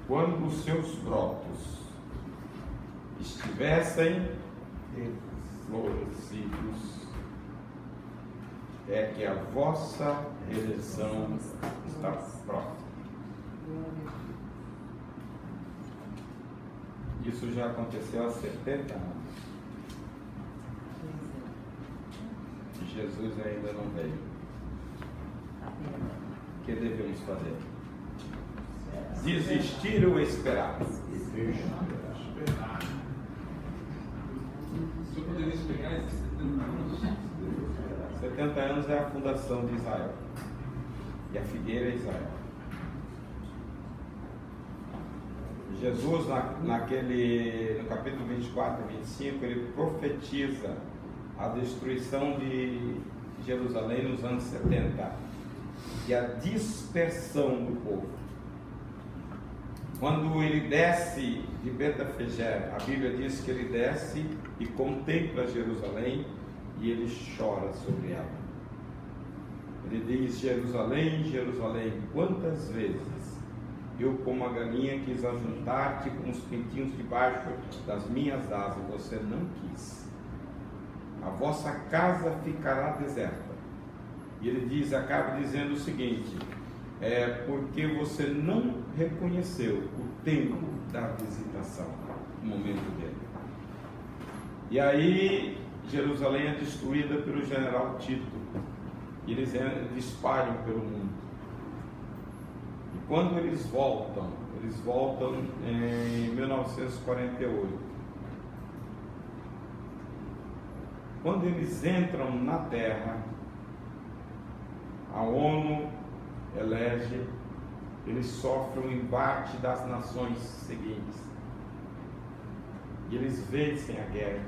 quando os seus brotos estivessem florescidos, é que a vossa redenção está próxima. Isso já aconteceu há 70 anos. E Jesus ainda não veio. O que devemos fazer? Desistir ou esperar? Esperar. O senhor poderia explicar esses 70 anos? 70 anos é a fundação de Israel. E a figueira é Israel. Jesus, no capítulo 24 e 25, ele profetiza a destruição de Jerusalém nos anos 70 e a dispersão do povo. Quando ele desce de Betafagé, a Bíblia diz que ele desce e contempla Jerusalém e ele chora sobre ela. Ele diz: Jerusalém, Jerusalém, quantas vezes eu, como a galinha, quis ajuntar-te com os pintinhos debaixo das minhas asas, e você não quis. A vossa casa ficará deserta. E ele diz, acaba dizendo o seguinte: porque você não reconheceu o tempo da visitação, o momento dele. E aí Jerusalém é destruída pelo general Tito, e eles espalham pelo mundo. E quando eles voltam em 1948. Quando eles entram na terra, a ONU elege, eles sofrem o embate das nações seguintes. E eles vencem a guerra.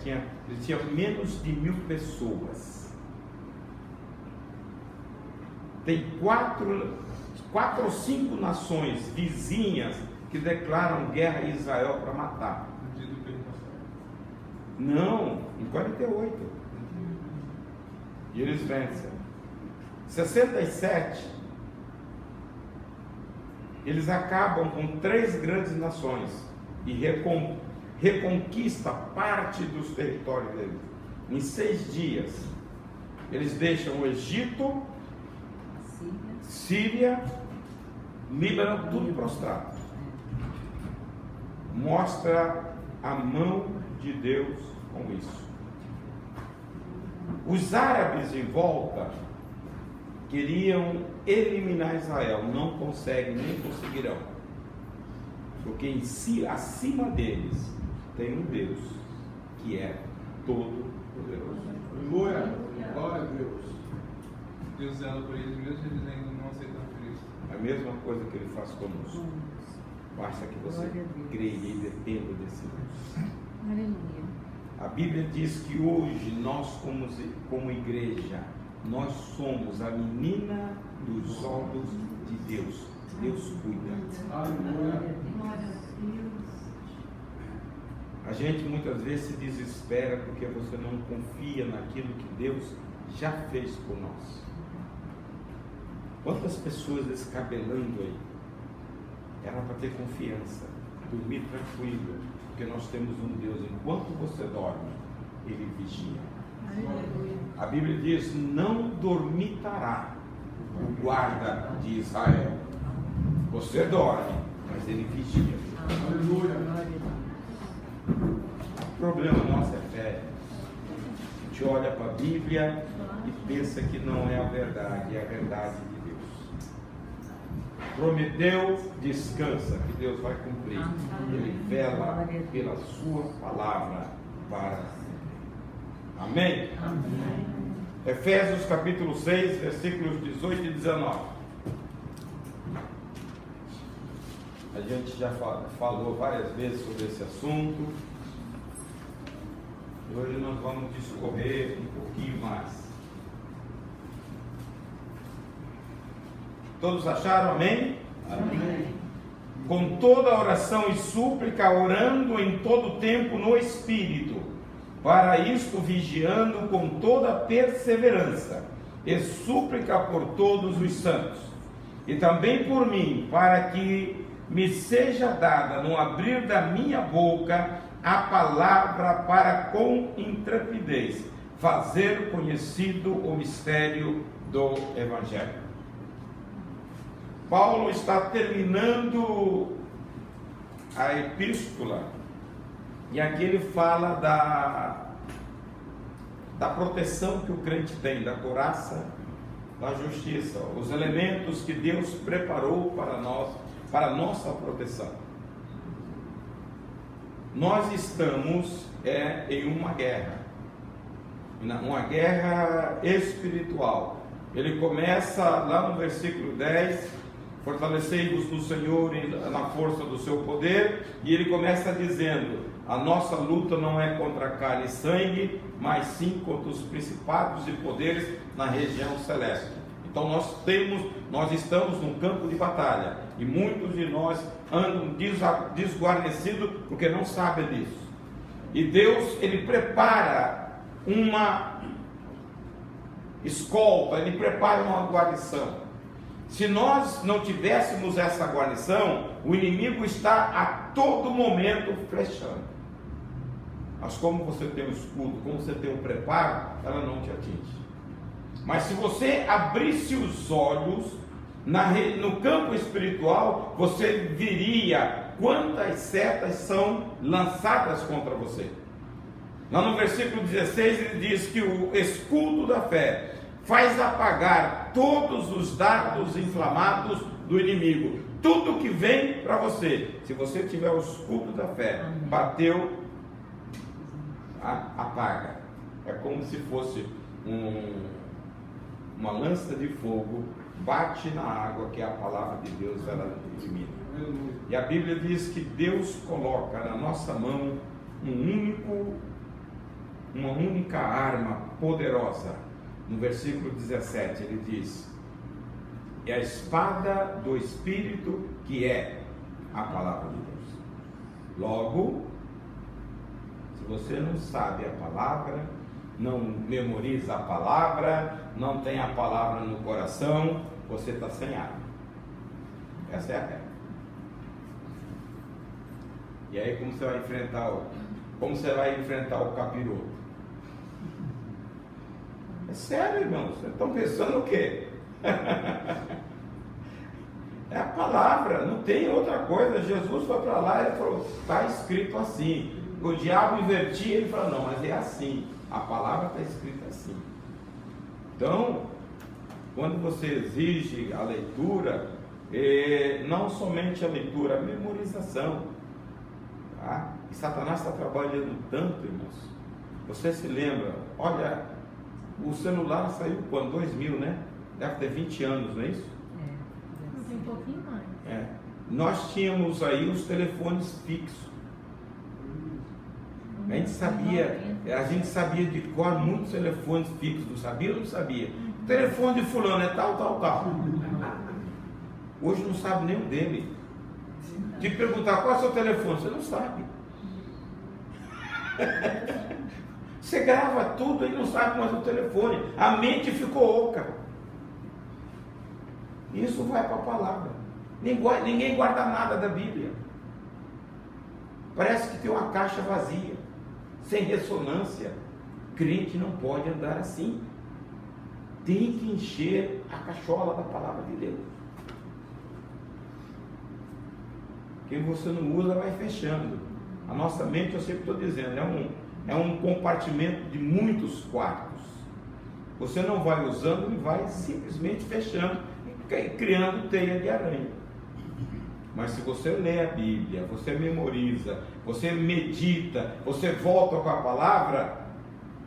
Eles tinham menos de 1000 pessoas. Tem quatro ou cinco nações vizinhas que declaram guerra a Israel para matar. Não, em 48. E eles vencem. 67, eles acabam com 3 grandes nações e reconquista parte dos territórios deles. Em 6 dias, eles deixam o Egito, Síria, Líbano, tudo prostrado. Mostra a mão de Deus com isso. Os árabes em volta queriam eliminar Israel, não conseguem, nem conseguirão, porque em si, acima deles tem um Deus que é todo poderoso. Glória a Deus. Deus zela por eles, mesmo eles ainda não aceitam Cristo. A mesma coisa que ele faz conosco. Basta que você creia e dependa desse Deus. Aleluia. A Bíblia diz que hoje nós, como igreja, nós somos a menina dos olhos de Deus. Deus cuida. Aleluia. A gente muitas vezes se desespera porque você não confia naquilo que Deus já fez por nós. Quantas pessoas descabelando aí? Era para ter confiança, dormir tranquilo, porque nós temos um Deus, enquanto você dorme, Ele vigia. A Bíblia diz: não dormitará o guarda de Israel. Você dorme, mas Ele vigia. Aleluia. O problema nosso é fé. A gente olha para a Bíblia e pensa que não é a verdade, é a verdade de Deus. Prometeu, descansa, que Deus vai cumprir. Ele vela pela sua palavra para sempre. Amém? Amém. Efésios capítulo 6, versículos 18 e 19. A gente já falou várias vezes sobre esse assunto. E hoje nós vamos discorrer um pouquinho mais. Todos acharam? Amém? Amém. Com toda oração e súplica, orando em todo tempo no Espírito, para isto vigiando com toda perseverança e súplica por todos os santos, e também por mim, para que me seja dada no abrir da minha boca a palavra para com intrepidez fazer conhecido o mistério do Evangelho. Paulo está terminando a epístola e aqui ele fala da proteção que o crente tem, da couraça, da justiça, os elementos que Deus preparou para nós, para a nossa proteção. Nós estamos em uma guerra espiritual. Ele começa lá no versículo 10, fortalecei-vos no Senhor e na força do seu poder, e ele começa dizendo, a nossa luta não é contra carne e sangue, mas sim contra os principados e poderes na região celeste. Então nós estamos num campo de batalha, e muitos de nós andam desguarnecidos porque não sabem disso. E Deus, ele prepara uma escolta, ele prepara uma guarnição. Se nós não tivéssemos essa guarnição, o inimigo está a todo momento flechando. Mas como você tem o escudo, como você tem o preparo, ela não te atinge. Mas se você abrisse os olhos no campo espiritual, você veria quantas setas são lançadas contra você. Lá no versículo 16 ele diz que o escudo da fé faz apagar todos os dardos inflamados do inimigo. Tudo que vem para você, se você tiver o escudo da fé, bateu, apaga. É como se fosse uma lança de fogo, bate na água, que é a palavra de Deus, ela elimina. E a Bíblia diz que Deus coloca na nossa mão uma única arma poderosa. No versículo 17 ele diz, é a espada do Espírito, que é a palavra de Deus. Logo, se você não sabe a palavra, não memoriza a palavra, não tem a palavra no coração, você está sem arma. Essa é a regra. E aí como você vai enfrentar o capiroto? É sério, irmãos, vocês estão pensando o quê? É a palavra, não tem outra coisa. Jesus foi para lá e falou, está escrito assim. O diabo invertia, ele falou, não, mas é assim, a palavra está escrita assim. Então, quando você exige a leitura, não somente a leitura, a memorização, tá? E Satanás está trabalhando tanto, irmãos. Você se lembra, olha, o celular saiu quando? 2000, né? Deve ter 20 anos, não é isso? Tem um pouquinho mais. Nós tínhamos aí os telefones fixos. A gente sabia de cor muitos telefones fixos, não sabia ou não sabia? O telefone de fulano é tal, tal, tal. Hoje não sabe nem o dele. Te perguntar qual é o seu telefone, você não sabe. Você grava tudo e não sabe mais o telefone. A mente ficou oca. Isso vai para a palavra. Ninguém guarda nada da Bíblia. Parece que tem uma caixa vazia, sem ressonância. Crente não pode andar assim. Tem que encher a cachola da palavra de Deus. Quem você não usa vai fechando. A nossa mente, eu sempre estou dizendo, é um compartimento de muitos quartos. Você não vai usando e vai simplesmente fechando e criando teia de aranha. Mas se você lê a Bíblia, você memoriza, você medita, você volta com a palavra,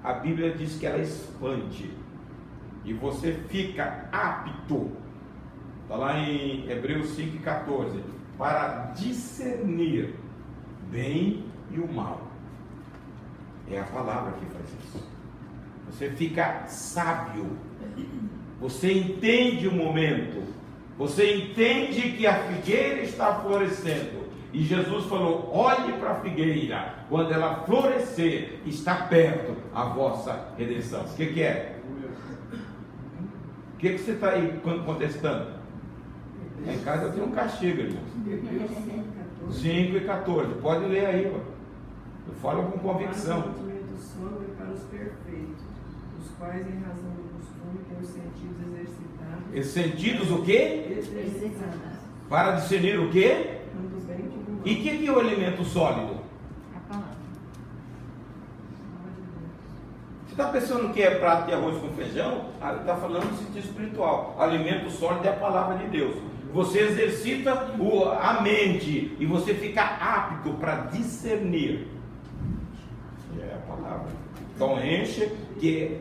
a Bíblia diz que ela expande e você fica apto. Está lá em Hebreus 5,14, para discernir bem e o mal. É a palavra que faz isso. Você fica sábio. Você entende o momento. Você entende que a figueira está florescendo. E Jesus falou, olhe para a figueira. Quando ela florescer, está perto a vossa redenção. O que é? O que você está aí contestando? Lá em casa eu tenho um castigo, irmão. Hebreus 5:14. 5 e 14. Pode ler aí, ó. Eu falo com convicção. Mas o batimento do sono é para os perfeitos, os quais, em razão do costume, têm os sentidos exercitados. E sentidos o quê? Exercitados. Para discernir o quê? Tanto do bem como do mal. E o que é o alimento sólido? A palavra. Você está pensando que é prato de arroz com feijão? Está falando no sentido espiritual. Alimento sólido é a palavra de Deus. Você exercita a mente e você fica apto para discernir. É a palavra. Então enche que,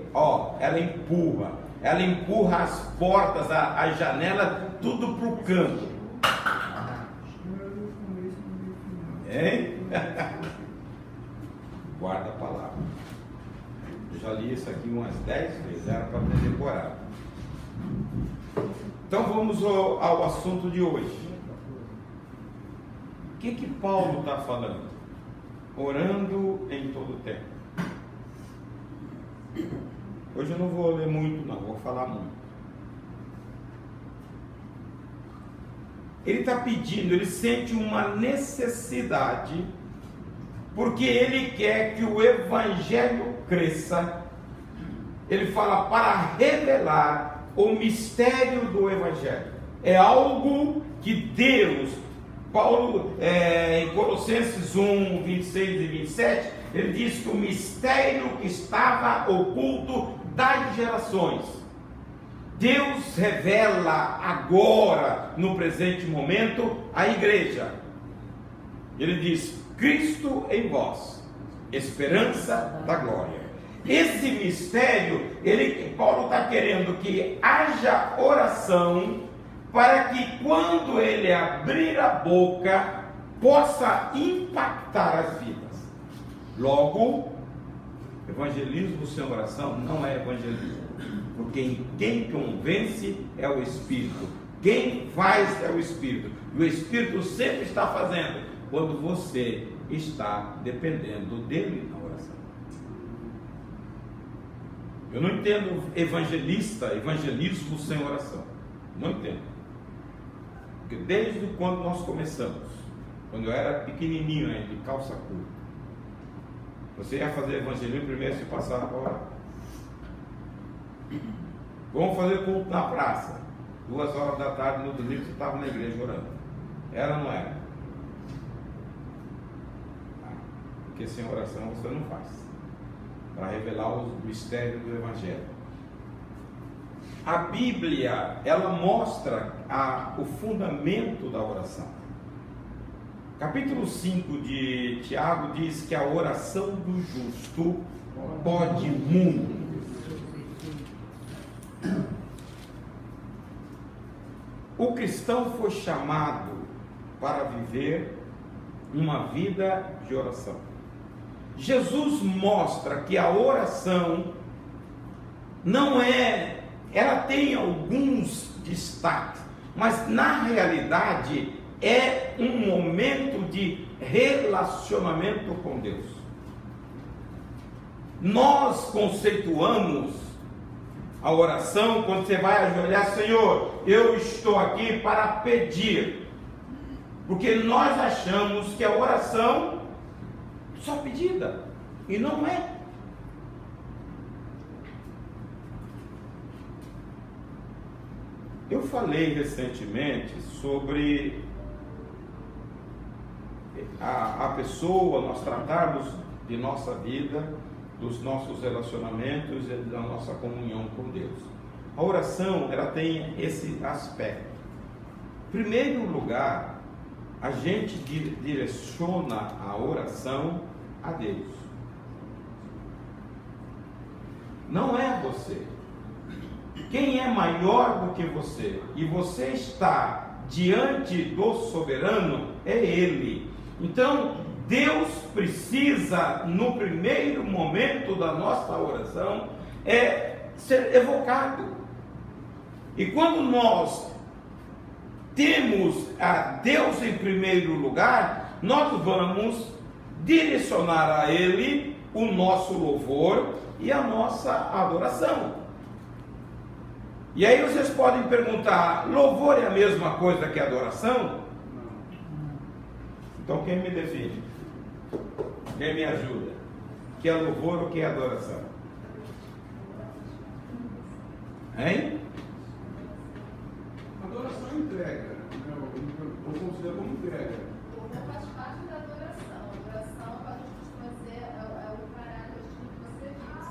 ela empurra as portas, as janelas, tudo para o canto. Hein? Guarda a palavra. Eu já li isso aqui umas 10 vezes, era para ter decorado. Então vamos ao assunto de hoje. O que Paulo está falando? Orando em todo tempo. Hoje eu não vou ler muito não, vou falar muito. Ele está pedindo, ele sente uma necessidade, porque ele quer que o Evangelho cresça. Ele fala para revelar o mistério do Evangelho. É algo que Deus, Paulo, em Colossenses 1, 26 e 27, ele diz que o mistério que estava oculto das gerações, Deus revela agora, no presente momento, à igreja. Ele diz: Cristo em vós, esperança da glória. Esse mistério, Paulo está querendo que haja oração, para que quando ele abrir a boca, possa impactar as vidas. Logo, evangelismo sem oração não é evangelismo. Porque quem convence é o Espírito. Quem faz é o Espírito. E o Espírito sempre está fazendo quando você está dependendo dele na oração. Eu não entendo evangelismo sem oração. Não entendo. Porque desde quando nós começamos, quando eu era pequenininho ainda, de calça curta, você ia fazer evangelismo primeiro se passar para orar. Vamos fazer culto na praça. 2 horas da tarde, no domingo, você estava na igreja orando. Era ou não era? Porque sem oração você não faz. Para revelar o mistério do Evangelho. A Bíblia, ela mostra o fundamento da oração. Capítulo 5 de Tiago diz que a oração do justo pode muito. O cristão foi chamado para viver uma vida de oração. Jesus mostra que a oração não é, ela tem alguns destaques, mas na realidade é um momento de relacionamento com Deus. Nós conceituamos a oração quando você vai ajoelhar: Senhor, eu estou aqui para pedir, porque nós achamos que a oração só pedida, e não é. Eu falei recentemente sobre a pessoa, nós tratarmos de nossa vida, dos nossos relacionamentos e da nossa comunhão com Deus. A oração, ela tem esse aspecto. Em primeiro lugar, a gente direciona a oração a Deus. Não é você. Quem é maior do que você e você está diante do soberano é Ele. Então, Deus precisa, no primeiro momento da nossa oração, ser evocado. E quando nós temos a Deus em primeiro lugar, nós vamos direcionar a Ele o nosso louvor e a nossa adoração. E aí vocês podem perguntar: louvor é a mesma coisa que adoração? Então quem me define? Quem me ajuda? O que é louvor ou o que é adoração? Hein? Adoração é entrega. Eu considero como entrega. Louvor faz parte da adoração. Adoração, a gente costuma dizer, é o caráter que você vive,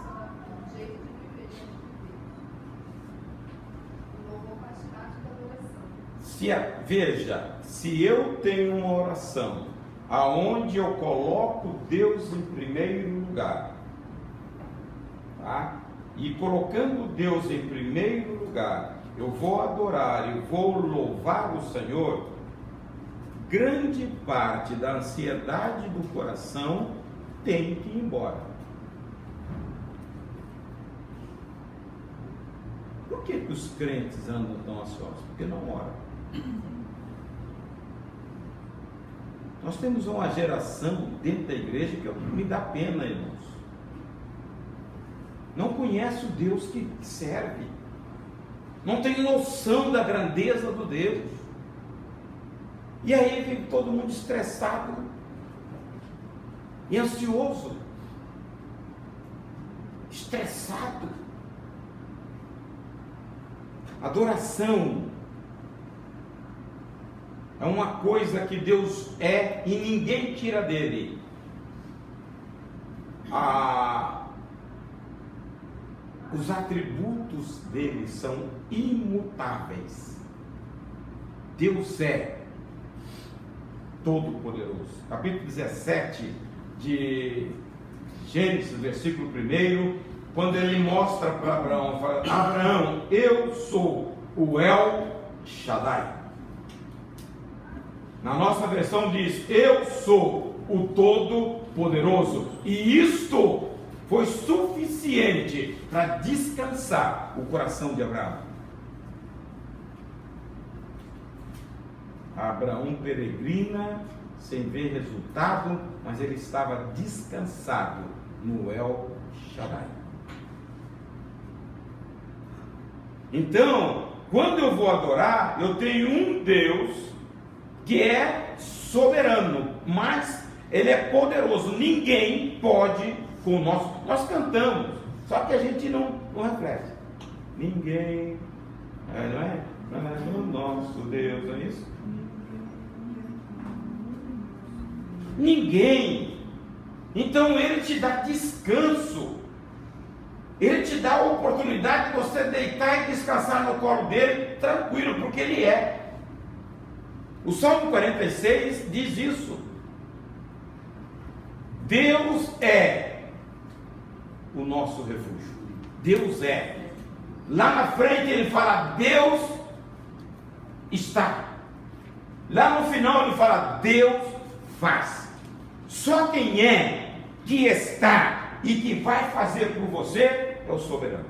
o jeito de viver, de viver. O louvor faz parte da adoração. Veja, se eu tenho uma oração aonde eu coloco Deus em primeiro lugar, tá? E colocando Deus em primeiro lugar, eu vou adorar, eu vou louvar o Senhor, grande parte da ansiedade do coração tem que ir embora. Por que os crentes andam tão ansiosos? Porque não oram. Nós temos uma geração dentro da igreja que me dá pena, irmãos. Não conhece o Deus que serve. Não tem noção da grandeza do Deus. E aí vem todo mundo estressado e ansioso. Estressado. Adoração é uma coisa que Deus é e ninguém tira dele. Os atributos dele são imutáveis. Deus é todo-poderoso. Capítulo 17 de Gênesis, versículo 1, quando ele mostra para Abraão, fala: Abraão, eu sou o El Shaddai. Na nossa versão diz: eu sou o Todo-Poderoso. E isto foi suficiente para descansar o coração de Abraão. Abraão peregrina, sem ver resultado, mas ele estava descansado no El Shaddai. Então, quando eu vou adorar, eu tenho um Deus que é soberano, mas ele é poderoso. Ninguém pode com o nosso. Nós cantamos, só que a gente não reflete. Ninguém, não é? O nosso Deus, não é isso? Ninguém. Então ele te dá descanso. Ele te dá a oportunidade de você deitar e descansar no colo dele, tranquilo, porque ele é. O Salmo 46 diz isso. Deus é o nosso refúgio. Deus é. Lá na frente ele fala: Deus está. Lá no final ele fala: Deus faz. Só quem é, que está e que vai fazer por você é o soberano.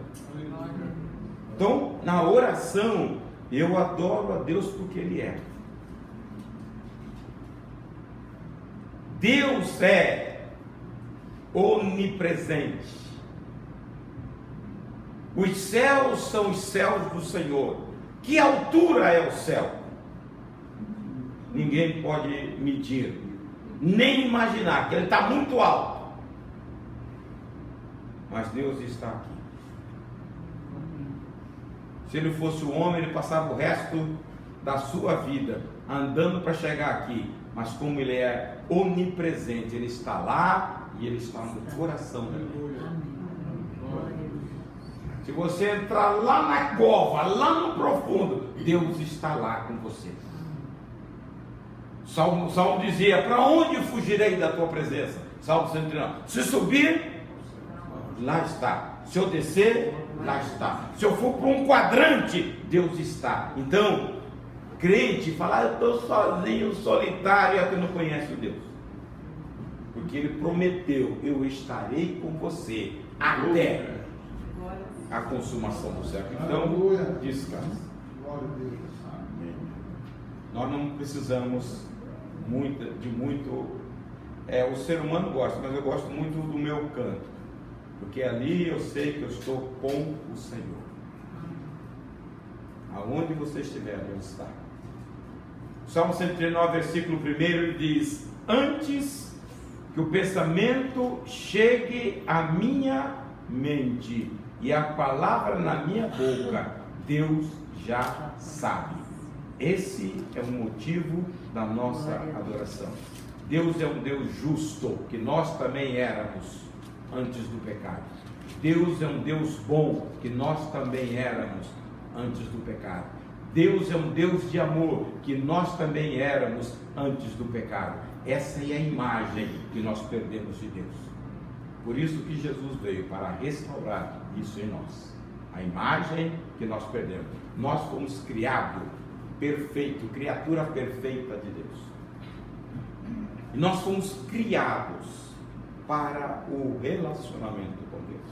Então, na oração, eu adoro a Deus porque Ele é. Deus é onipresente. Os céus são os céus do Senhor. Que altura é o céu? Ninguém pode medir, nem imaginar, que ele está muito alto. Mas Deus está aqui. Se ele fosse o homem, ele passava o resto da sua vida andando para chegar aqui. Mas como ele é onipresente, ele está lá e ele está no coração dele. Se você entrar lá na cova, lá no profundo, Deus está lá com você. O Salmo dizia: para onde fugirei da tua presença? Salmo 139. Se subir, lá está. Se eu descer, lá está. Se eu for para um quadrante, Deus está. Então, crente fala: eu estou sozinho, solitário, é que não conhece o Deus. Porque ele prometeu: eu estarei com você até a consumação do século. Então, descansa. Nós não precisamos de muito. O ser humano gosta, mas eu gosto muito do meu canto, porque ali eu sei que eu estou com o Senhor. Aonde você estiver, Deus está. Salmo 139, versículo 1, ele diz: antes que o pensamento chegue à minha mente e a palavra na minha boca, Deus já sabe. Esse é o motivo da nossa adoração. Deus é um Deus justo, que nós também éramos antes do pecado. Deus é um Deus bom, que nós também éramos antes do pecado. Deus é um Deus de amor, que nós também éramos antes do pecado. Essa é a imagem que nós perdemos de Deus. Por isso que Jesus veio, para restaurar isso em nós. A imagem que nós perdemos. Nós fomos criados perfeito, criatura perfeita de Deus. E nós fomos criados para o relacionamento com Deus.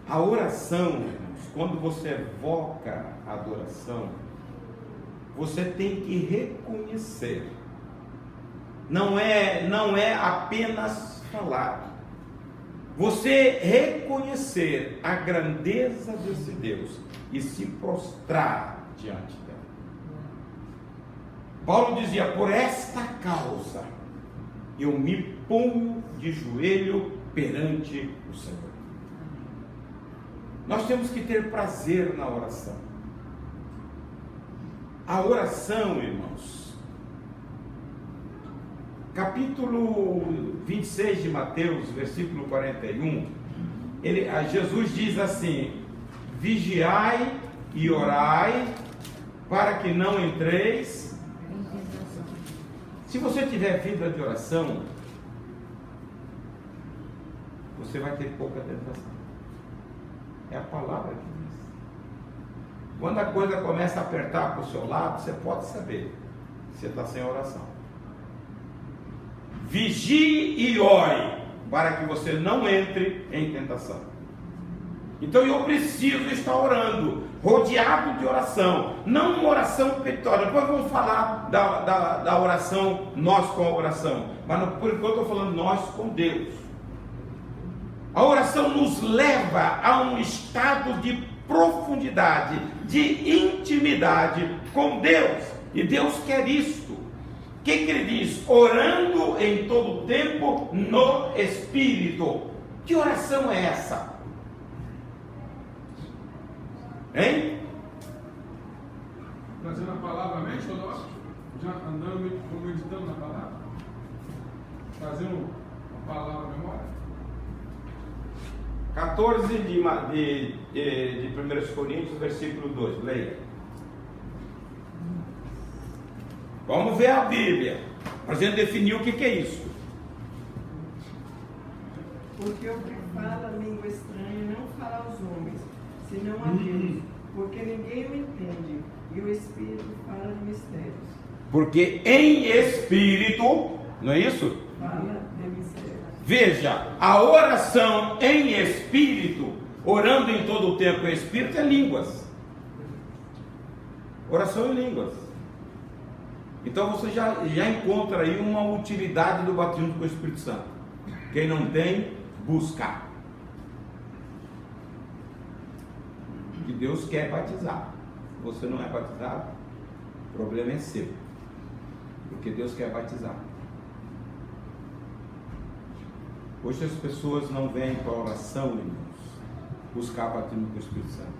A oração, irmãos, quando você evoca a adoração, você tem que reconhecer. Não é apenas falar. Você reconhecer a grandeza desse Deus e se prostrar diante dela. Paulo dizia: por esta causa eu me ponho de joelho perante o Senhor. Nós temos que ter prazer na oração. A oração, irmãos, capítulo 26 de Mateus, versículo 41, Jesus diz assim: vigiai e orai, para que não entreis. Se você tiver vida de oração, você vai ter pouca tentação. É a palavra que diz. Quando a coisa começa a apertar para o seu lado, você pode saber que você está sem oração. Vigie e ore, para que você não entre em tentação. Então eu preciso estar orando, rodeado de oração, não uma oração petitória. Depois vamos falar da oração, nós com a oração, mas por enquanto eu estou falando nós com Deus. A oração nos leva a um estado de profundidade, de intimidade com Deus, e Deus quer isto. O que ele diz? Orando em todo tempo no Espírito. Que oração é essa? Hein? Trazendo a palavra à mente, ou nós já andando, meditando na palavra? Trazendo a palavra à memória? 14 de 1 Coríntios, versículo 2, leia. Vamos ver a Bíblia, para a gente definir o que é isso. Porque o que fala língua estranha não fala aos homens, senão a Deus, porque ninguém o entende, e o Espírito fala de mistérios. Porque em Espírito, não é isso? Fala de mistérios. Veja, a oração em Espírito, orando em todo o tempo em Espírito, é línguas. Oração em línguas. Então você já encontra aí uma utilidade do batismo com o Espírito Santo. Quem não tem, busca. Que Deus quer batizar. Se você não é batizado, o problema é seu. Porque Deus quer batizar. Hoje as pessoas não vêm para a oração, irmãos, buscar batismo com o Espírito Santo.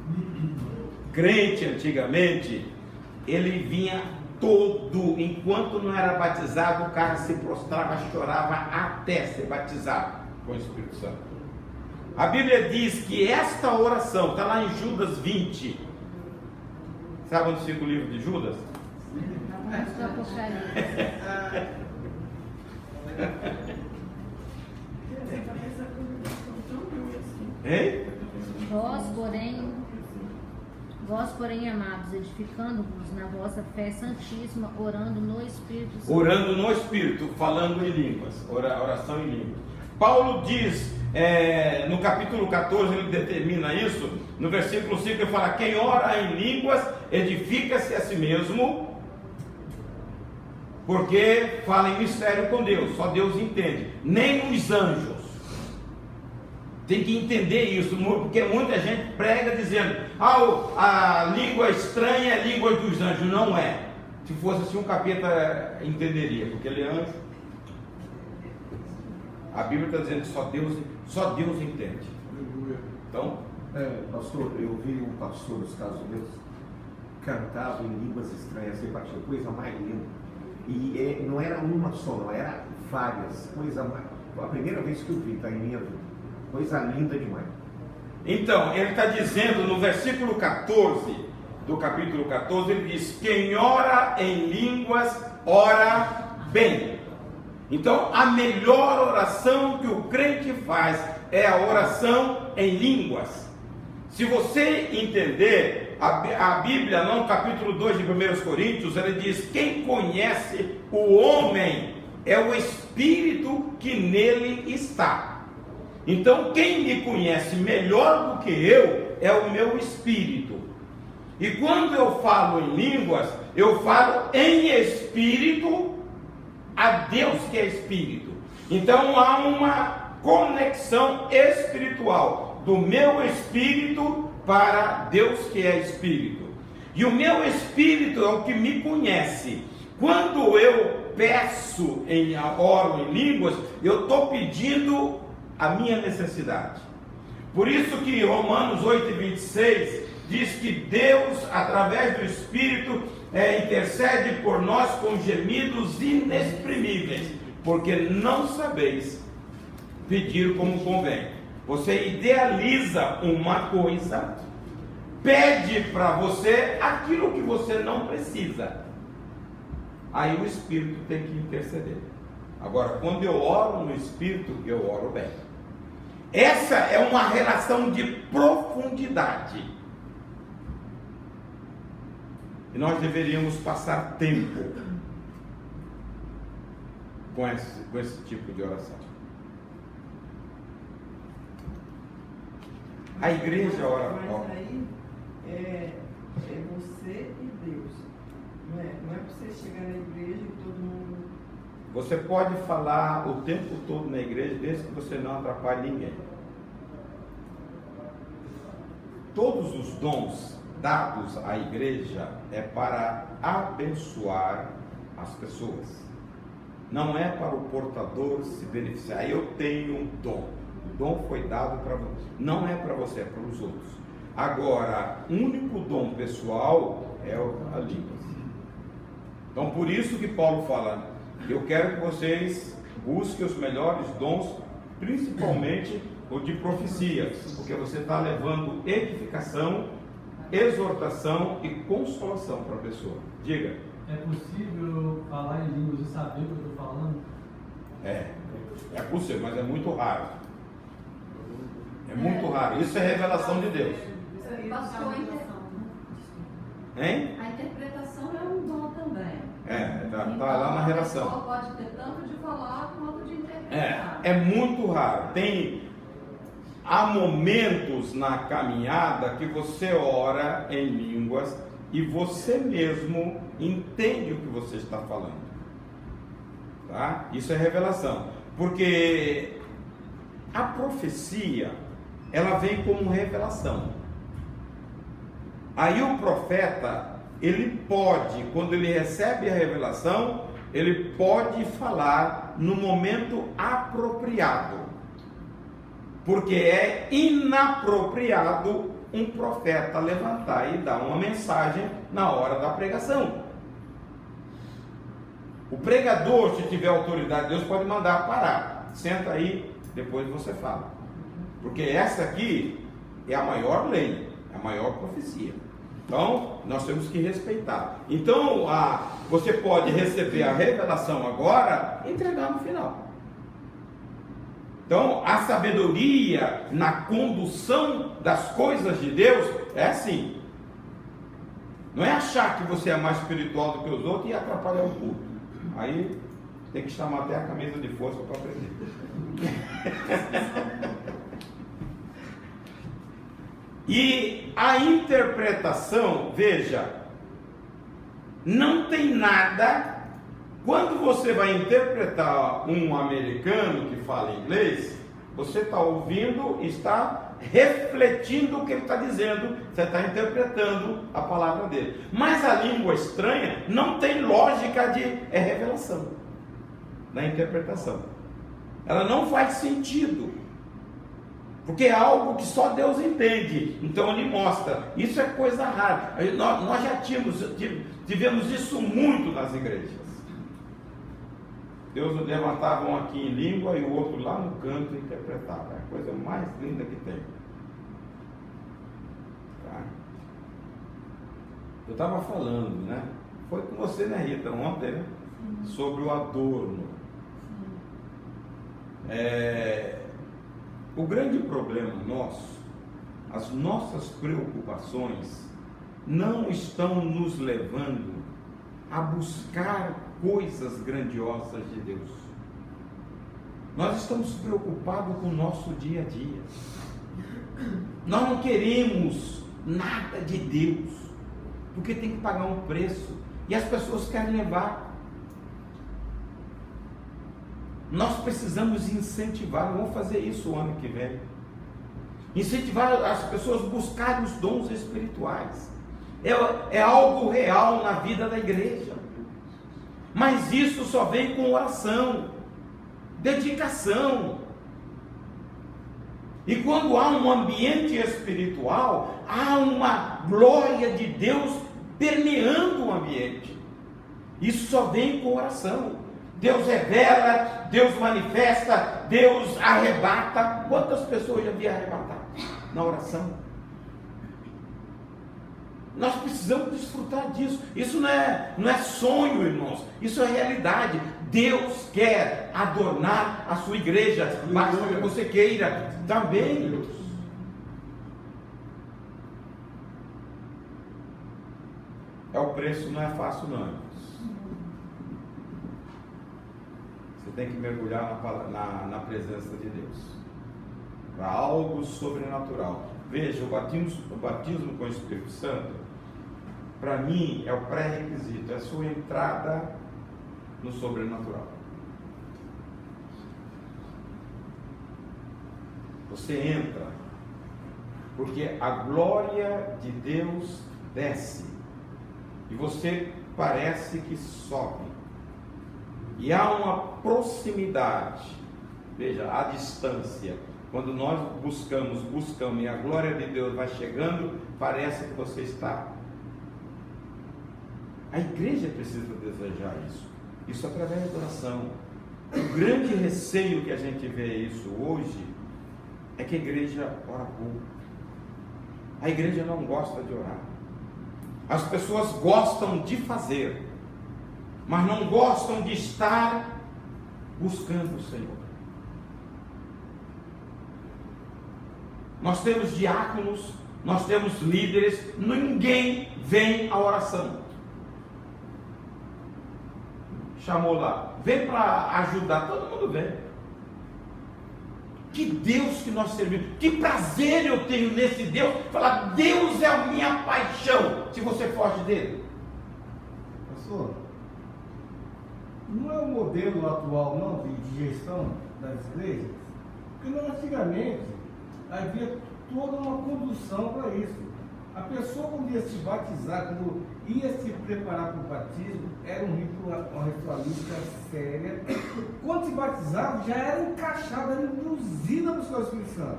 Crente antigamente, ele vinha todo, enquanto não era batizado, o cara se prostrava, chorava até ser batizado com o Espírito Santo. A Bíblia diz que esta oração, está lá em Judas 20. Sabe onde fica o livro de Judas? Hein? Vós, porém, amados, edificando-vos na vossa fé santíssima, orando no Espírito Santo. Orando no Espírito, falando em línguas, oração em línguas. Paulo diz, no capítulo 14, ele determina isso, no versículo 5 ele fala: quem ora em línguas, edifica-se a si mesmo, porque fala em mistério com Deus, só Deus entende, nem os anjos. Tem que entender isso, porque muita gente prega dizendo: a língua estranha é a língua dos anjos. Não é. Se fosse assim, um capeta entenderia, porque ele é anjo. A Bíblia está dizendo que só Deus entende. Então, pastor, eu vi um pastor dos Estados Unidos cantava em línguas estranhas, repartia, coisa mais linda. E não era uma só, não, era várias. A primeira vez que eu vi, tá em minha vida. Coisa linda demais. Então, ele está dizendo no versículo 14 do capítulo 14, ele diz: quem ora em línguas, ora bem. Então, a melhor oração que o crente faz é a oração em línguas. Se você entender, a Bíblia, no capítulo 2 de 1 Coríntios, ele diz: quem conhece o homem é o Espírito que nele está. Então, quem me conhece melhor do que eu é o meu Espírito. E quando eu falo em línguas, eu falo em Espírito a Deus que é Espírito. Então, há uma conexão espiritual do meu Espírito para Deus que é Espírito. E o meu Espírito é o que me conhece. Quando eu peço, oro em línguas, eu estou pedindo a minha necessidade. Por isso que Romanos 8:26 diz que Deus, através do Espírito, intercede por nós com gemidos inexprimíveis, porque não sabeis pedir como convém. Você idealiza uma coisa, pede para você aquilo que você não precisa. Aí o Espírito tem que interceder. Agora, quando eu oro no Espírito, eu oro bem. Essa é uma relação de profundidade. E nós deveríamos passar tempo com esse tipo de oração. A igreja ora. Mas aí é você e Deus. Não é para você chegar na igreja e todo mundo. Você pode falar o tempo todo na igreja, desde que você não atrapalhe ninguém. Todos os dons dados à igreja é para abençoar as pessoas. Não é para o portador se beneficiar. Eu tenho um dom. O dom foi dado para você. Não é para você, é para os outros. Agora, o único dom pessoal é a língua. Então, por isso que Paulo fala: eu quero que vocês busquem os melhores dons, principalmente o de profecias, porque você está levando edificação, exortação e consolação para a pessoa. Diga. É possível falar em línguas e saber o que eu estou falando? É possível, mas é muito raro. É muito raro. Isso é revelação de Deus. Pastor, Hein? a interpretação é um dom também. Tá lá na relação. A pessoa pode ter tanto de falar quanto de interpretar. É muito raro. Há momentos na caminhada que você ora em línguas e você mesmo entende o que você está falando. Tá? Isso é revelação. Porque a profecia, ela vem como revelação. Aí o profeta, ele pode, quando ele recebe a revelação, ele pode falar no momento apropriado. Porque é inapropriado um profeta levantar e dar uma mensagem na hora da pregação. O pregador, se tiver autoridade, Deus pode mandar parar. Senta aí, depois você fala. Porque essa aqui é a maior lei, a maior profecia. Então, nós temos que respeitar. Então, você pode receber a revelação agora e entregar no final. Então, a sabedoria na condução das coisas de Deus é assim. Não é achar que você é mais espiritual do que os outros e atrapalhar o culto. Aí tem que chamar até a camisa de força para aprender. E a interpretação, veja, não tem nada. Quando você vai interpretar um americano que fala inglês, você está ouvindo, está refletindo o que ele está dizendo, você está interpretando a palavra dele. Mas a língua estranha não tem lógica de revelação na interpretação. Ela não faz sentido, porque é algo que só Deus entende. Então ele mostra, isso é coisa rara. Nós já tivemos isso muito nas igrejas. Deus levantava um aqui em língua e o outro lá no canto interpretava. É a coisa mais linda que tem. Tá? Eu estava falando, né? Foi com você, né, Rita, ontem, né? Sobre o adorno. O grande problema nosso, as nossas preocupações não estão nos levando a buscar coisas grandiosas de Deus. Nós estamos preocupados com o nosso dia a dia. Nós não queremos nada de Deus, porque tem que pagar um preço, e as pessoas querem levar. Nós precisamos incentivar, vamos fazer isso o ano que vem, incentivar as pessoas a buscarem os dons espirituais. É algo real na vida da igreja, mas isso só vem com oração, dedicação. E quando há um ambiente espiritual, há uma glória de Deus permeando o ambiente. Isso só vem com oração. Deus revela, Deus manifesta, Deus arrebata. Quantas pessoas já vi arrebatar na oração? Nós precisamos desfrutar disso. Isso não é sonho, irmãos. Isso é realidade. Deus quer adornar a sua igreja. Basta que você queira também. O preço não é fácil, não, irmãos. Você tem que mergulhar na presença de Deus para algo sobrenatural. Veja, o batismo com o Espírito Santo, para mim, é o pré-requisito, é a sua entrada no sobrenatural. Você entra, porque a glória de Deus desce, e você parece que sobe, e há uma proximidade. Veja, a distância. Quando nós buscamos e a glória de Deus vai chegando, parece que você está. A igreja precisa desejar isso através da oração. O grande receio que a gente vê isso hoje é que a igreja ora pouco. A igreja não gosta de orar. As pessoas gostam de fazer, mas não gostam de estar buscando o Senhor. Nós temos diáconos, nós temos líderes, ninguém vem à oração. Chamou lá, vem para ajudar, todo mundo vem. Que Deus que nós servimos, que prazer eu tenho nesse Deus, falar, Deus é a minha paixão, se você foge dele. Pastor, não é o modelo atual não de gestão das igrejas? Porque não, antigamente havia toda uma condução para isso. A pessoa, quando ia se batizar, quando ia se preparar para o batismo, era uma ritualística séria. Quando se batizava, já era encaixada, era induzida no seu Espírito Santo.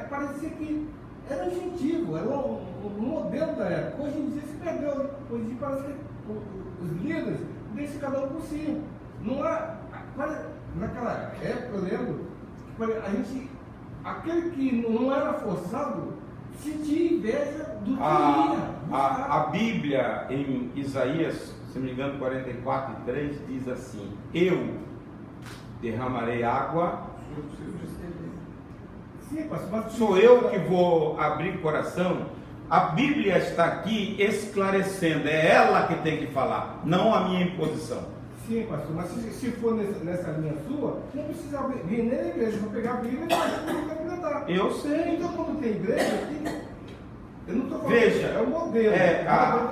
Parecia que era incentivo, era um modelo da época. Hoje em dia se perdeu. Hoje em dia parece que os líderes deixam cada um por si. Não há. Naquela época, eu lembro, a gente. Aquele que não era forçado sentia inveja do que ia. A Bíblia, em Isaías, se não me engano, 44:3, diz assim: eu derramarei água. Sim, pastor, sou eu que vou abrir o coração. A Bíblia está aqui esclarecendo, é ela que tem que falar, não a minha imposição. Sim, pastor, mas se for nessa linha sua, não precisa vir nem na igreja, vou pegar a Bíblia e interpretar. Eu sei. Então, quando tem igreja, eu não estou falando. Veja, é o modelo,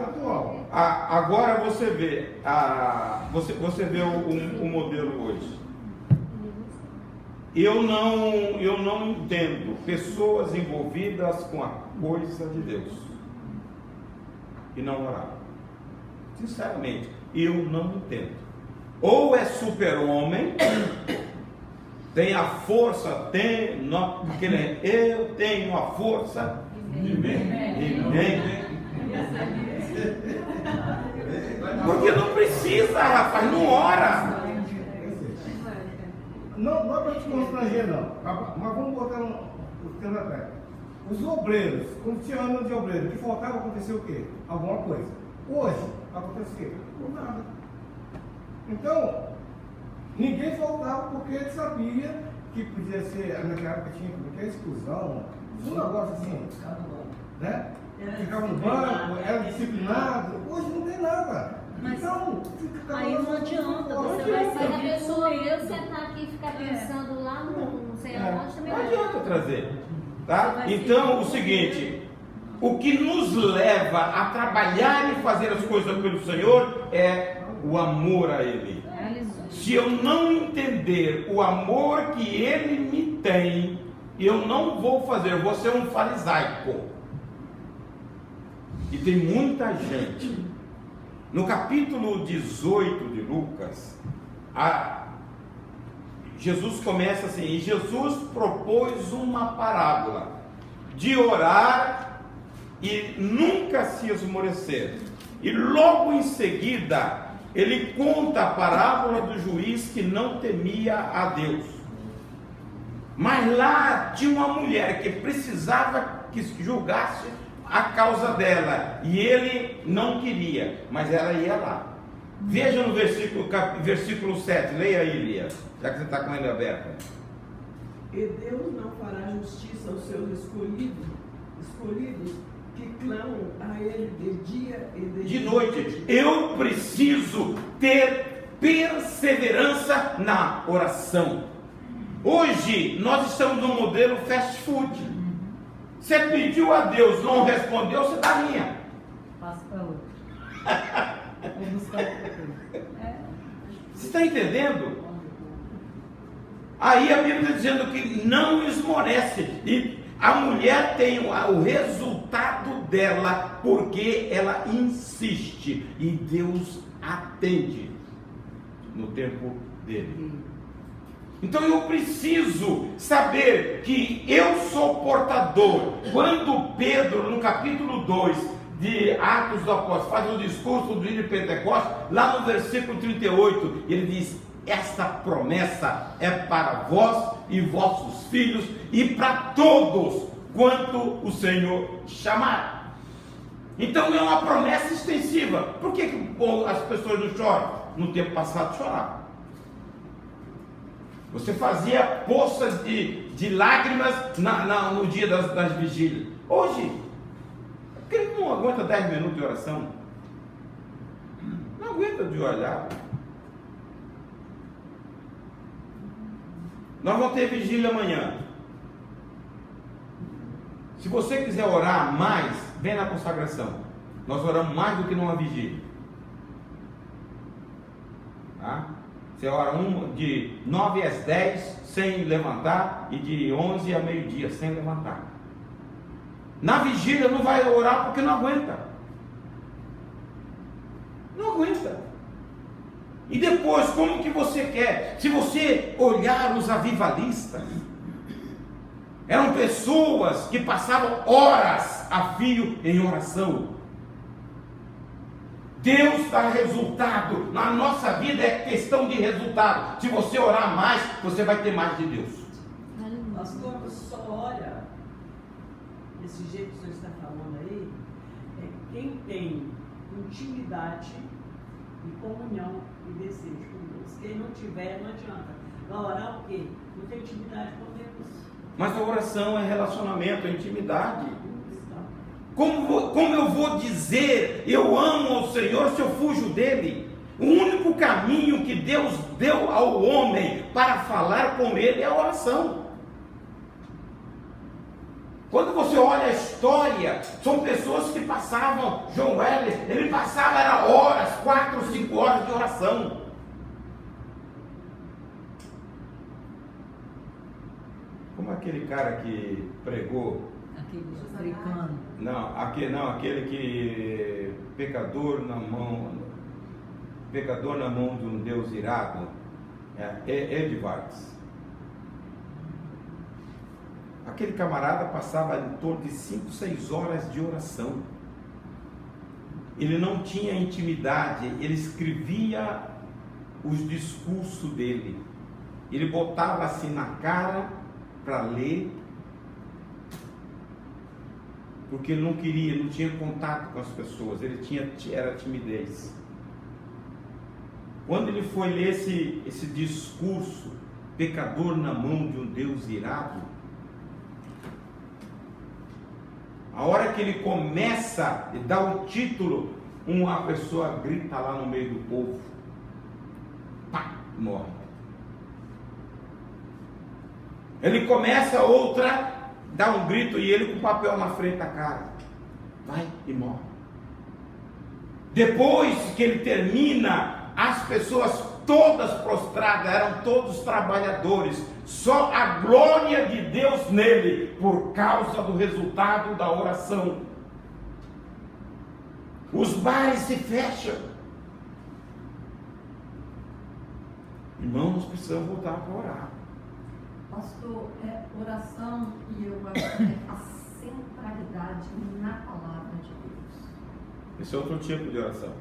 atual. Agora você vê, você vê o modelo hoje. eu não entendo pessoas envolvidas com a coisa de Deus e não oraram. Sinceramente, eu não entendo. Ou é super-homem, tem a força, eu tenho a força de bem. Porque não precisa, rapaz, não ora. Não é para te constranger, não. Mas vamos botar o tema atrás. Os obreiros, quando tinha ano de obreiro, que faltava acontecer o quê? Alguma coisa. Hoje, acontece o quê? Por nada. Então, ninguém faltava porque ele sabia que podia ser, naquela época tinha qualquer exclusão, um negócio assim, né? Ficava no banco, era disciplinado. Hoje não tem nada. Mas então, aí não adianta, você vai ser a pessoa mesmo sentar aqui e ficar pensando lá no não sei aonde também. Não adianta trazer. Tá? Então, o seguinte, o que nos leva a trabalhar e fazer as coisas pelo Senhor é o amor a Ele. Se eu não entender o amor que Ele me tem, eu não vou fazer, eu vou ser um farisaico. E tem muita gente. No capítulo 18 de Lucas, Jesus começa assim, e Jesus propôs uma parábola de orar e nunca se esmorecer. E logo em seguida, ele conta a parábola do juiz que não temia a Deus. Mas lá tinha uma mulher que precisava que julgasse a causa dela, e ele não queria, mas ela ia lá. Veja no versículo 7, leia aí, Lia, já que você está com ele aberto. E Deus não fará justiça aos seus escolhidos que clamam a Ele de dia e de noite. Eu preciso ter perseverança na oração. Hoje nós estamos no modelo fast food. Você pediu a Deus, não respondeu, você dá linha. Passa para outro. Vou buscar outra coisa. Você está entendendo? Aí a Bíblia está dizendo que não esmorece. E a mulher tem o resultado dela, porque ela insiste. E Deus atende no tempo dele. Então eu preciso saber que eu sou portador. Quando Pedro, no capítulo 2 de Atos do Apóstolo, faz o discurso do dia de Pentecostes, lá no versículo 38, ele diz: esta promessa é para vós e vossos filhos e para todos quanto o Senhor chamar. Então é uma promessa extensiva. Por que as pessoas não choram? No tempo passado choravam. Você fazia poças de lágrimas no dia das vigílias. Hoje, quem não aguenta 10 minutos de oração? Não aguenta de olhar. Nós vamos ter vigília amanhã. Se você quiser orar mais, vem na consagração. Nós oramos mais do que numa vigília. Tá? Você ora de 9 às 10 sem levantar e de 11 a meio-dia sem levantar. Na vigília não vai orar porque não aguenta. Não aguenta. E depois, como que você quer? Se você olhar os avivalistas, eram pessoas que passavam horas a fio em oração. Deus dá resultado. Na nossa vida é questão de resultado. Se você orar mais, você vai ter mais de Deus. Pastor, só olha, desse jeito que o senhor está falando aí, é quem tem intimidade e comunhão e desejo com Deus. Quem não tiver, não adianta. Vai orar o quê? Não tem intimidade com Deus. Mas a oração é relacionamento, é intimidade. Como eu vou dizer eu amo ao Senhor se eu fujo dele? O único caminho que Deus deu ao homem para falar com ele é a oração. Quando você olha a história, são pessoas que passavam, John Wesley, ele passava era horas, 4 ou 5 horas de oração. Como aquele cara que pregou. Aquele africano. Aquele que pecador na mão de um Deus irado. Edwards. Aquele camarada passava em torno de 5, 6 horas de oração. Ele não tinha intimidade, ele escrevia os discursos dele. Ele botava assim na cara para ler, porque ele não queria, não tinha contato com as pessoas, era timidez. Quando ele foi ler esse discurso, pecador na mão de um Deus irado, a hora que ele começa e dá o título, uma pessoa grita lá no meio do povo, pá, morre. Ele começa, outra, dá um grito e ele com o papel na frente da cara, vai e morre. Depois que ele termina, as pessoas todas prostradas, eram todos trabalhadores, só a glória de Deus nele, por causa do resultado da oração. Os bares se fecham. Irmãos, nós precisamos voltar para orar. Pastor, oração e eu acho que é a centralidade na palavra de Deus. Esse é outro tipo de oração.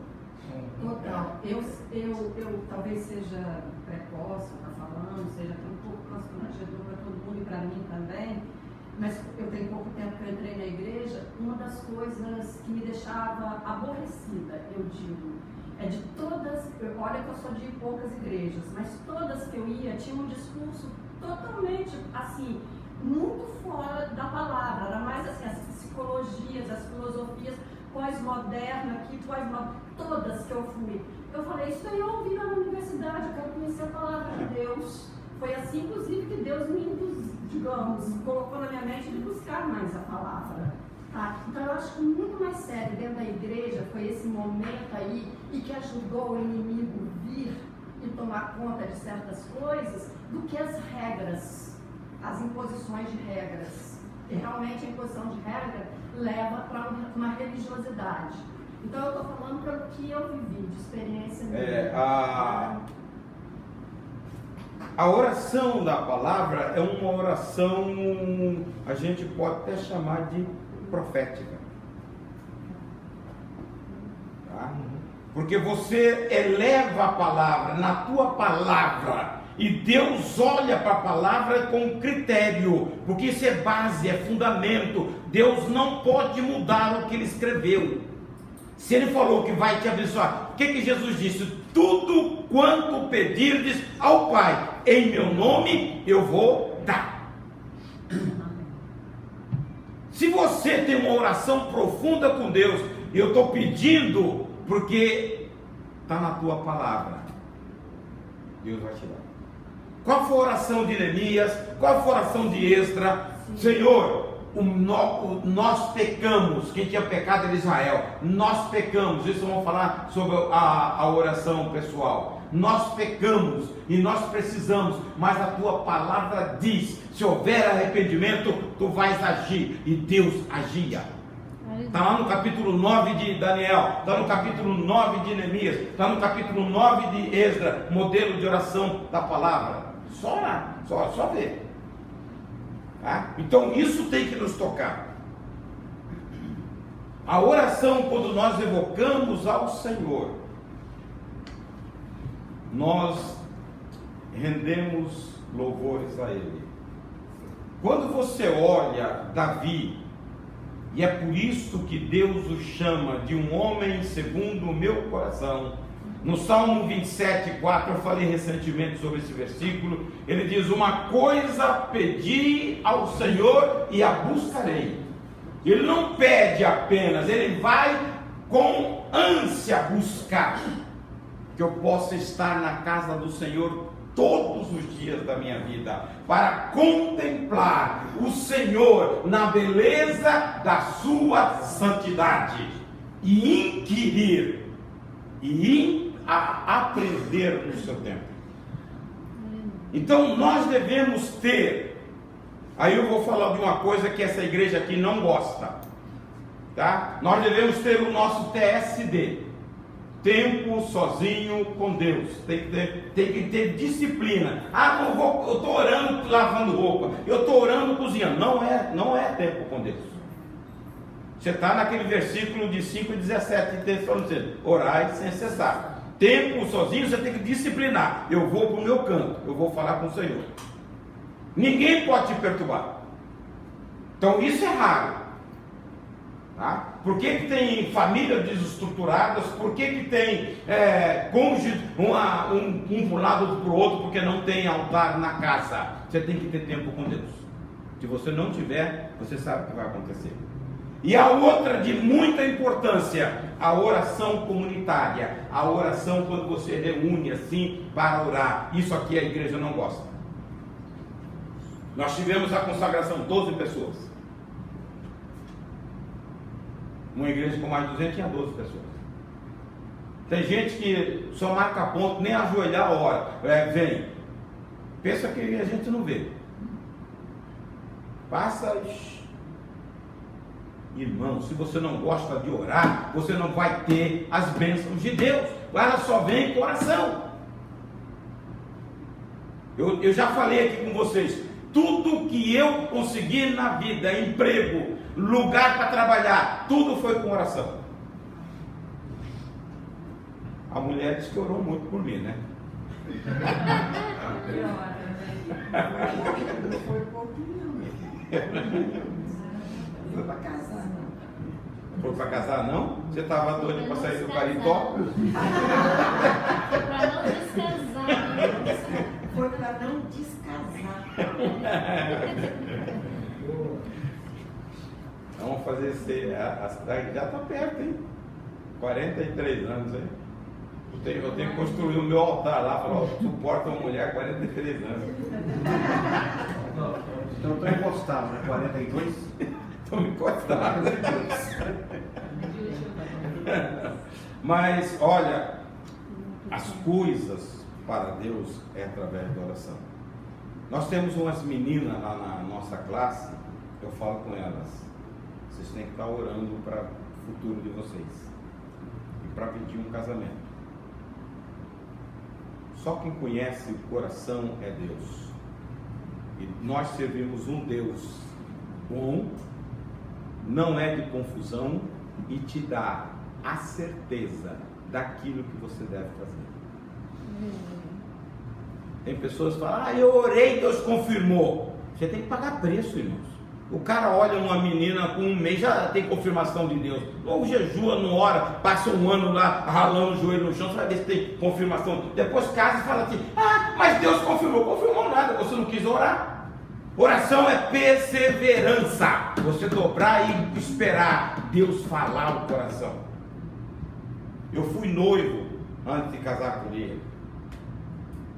Total. Eu talvez seja precoce, está falando, seja até um pouco constrangedor para todo mundo e para mim também, mas eu tenho pouco tempo que eu entrei na igreja. Uma das coisas que me deixava aborrecida, eu digo, é de todas, olha que eu sou de poucas igrejas, mas todas que eu ia tinham um discurso totalmente assim, muito fora da palavra, era mais assim, as psicologias, as filosofias pós-modernas, todas que eu fui. Eu falei, isso aí eu ouvi na universidade, eu quero conhecer a palavra de Deus. Foi assim, inclusive, que Deus me, colocou na minha mente de buscar mais a palavra. Tá? Então eu acho que muito mais sério dentro da igreja foi esse momento aí, e que ajudou o inimigo vir e tomar conta de certas coisas, do que as regras, as imposições de regras. E realmente a imposição de regra leva para uma religiosidade. Então eu estou falando pelo que eu vivi, de experiência minha. A oração da palavra é uma oração, a gente pode até chamar de profética. Tá? Porque você eleva a palavra, na tua palavra, e Deus olha para a palavra com critério, porque isso é base, é fundamento. Deus não pode mudar o que Ele escreveu. Se Ele falou que vai te abençoar, o que Jesus disse? Tudo quanto pedirdes ao Pai, em meu nome, eu vou dar. Se você tem uma oração profunda com Deus, eu estou pedindo, porque está na tua palavra, Deus vai te dar. Qual foi a oração de Neemias? Qual foi a oração de Esdra? Senhor, nós pecamos. Quem tinha pecado era Israel. Nós pecamos. Isso vamos falar sobre a oração pessoal. Nós pecamos e nós precisamos, mas a tua palavra diz: se houver arrependimento, tu vais agir. E Deus agia. Está lá no capítulo 9 de Daniel, está no capítulo 9 de Neemias, está no capítulo 9 de Esdra, modelo de oração da palavra. Só orar, só ver. Tá? Então isso tem que nos tocar. A oração, quando nós evocamos ao Senhor, nós rendemos louvores a Ele. Quando você olha Davi, e é por isso que Deus o chama de um homem segundo o meu coração. No Salmo 27:4, eu falei recentemente sobre esse versículo. Ele diz: uma coisa pedi ao Senhor e a buscarei. Ele não pede apenas, ele vai com ânsia buscar, que eu possa estar na casa do Senhor todos os dias da minha vida, para contemplar o Senhor na beleza da sua santidade, e inquirir e aprender no seu tempo. Então nós devemos ter Aí eu vou falar de uma coisa que essa igreja aqui não gosta, tá? Nós devemos ter o nosso TSD, tempo sozinho com Deus. Tem que ter disciplina. Eu estou orando lavando roupa, eu estou orando cozinhando. Não é tempo com Deus. Você está naquele versículo de 5 e 17 de texto falando assim: orai sem cessar. Tempo sozinho você tem que disciplinar. Eu vou para o meu canto, eu vou falar com o Senhor. Ninguém pode te perturbar. Então isso é raro, tá? Por que tem famílias desestruturadas? Por que tem cônjuges um para um lado, outro para o outro? Porque não tem altar na casa. Você tem que ter tempo com Deus. Se você não tiver, você sabe o que vai acontecer. E a outra de muita importância, a oração comunitária. A oração quando você reúne assim para orar. Isso aqui a igreja não gosta. Nós tivemos a consagração, 12 pessoas. Uma igreja com mais de 200 tinha 12 pessoas. Tem gente que só marca ponto, nem ajoelhar a hora. Vem. Pensa que a gente não vê. Passa. Irmão, se você não gosta de orar, você não vai ter as bênçãos de Deus. Ela só vem com oração. Eu já falei aqui com vocês. Tudo que eu consegui na vida, emprego, lugar para trabalhar, tudo foi com oração. A mulher disse que orou muito por mim, né? Não foi pouquinho, não. Foi para casar, não. Foi para casar, não? Você estava doido para sair do Caritó? Foi para não descasar. Foi para não descasar. Vamos fazer esse. Já está perto, hein? 43 anos, hein? Eu tenho que construir o meu altar lá. Falar, suporta uma mulher 43 anos. Então estou encostado, né? 42? Estou encostado. Mas, olha, as coisas para Deus é através da oração. Nós temos umas meninas lá na nossa classe, eu falo com elas, vocês têm que estar orando para o futuro de vocês e para pedir um casamento. Só quem conhece o coração é Deus. E nós servimos um Deus bom, não é de confusão e te dá a certeza daquilo que você deve fazer. Tem pessoas que falam, eu orei, Deus confirmou. Você tem que pagar preço, irmãos. O cara olha uma menina com um mês, já tem confirmação de Deus. Ou jejua, não ora, passa um ano lá ralando o joelho no chão, você vai ver se tem confirmação. Depois casa e fala assim, mas Deus confirmou. Confirmou nada, você não quis orar. Oração é perseverança. Você dobrar e esperar Deus falar o coração. Eu fui noivo antes de casar com ele.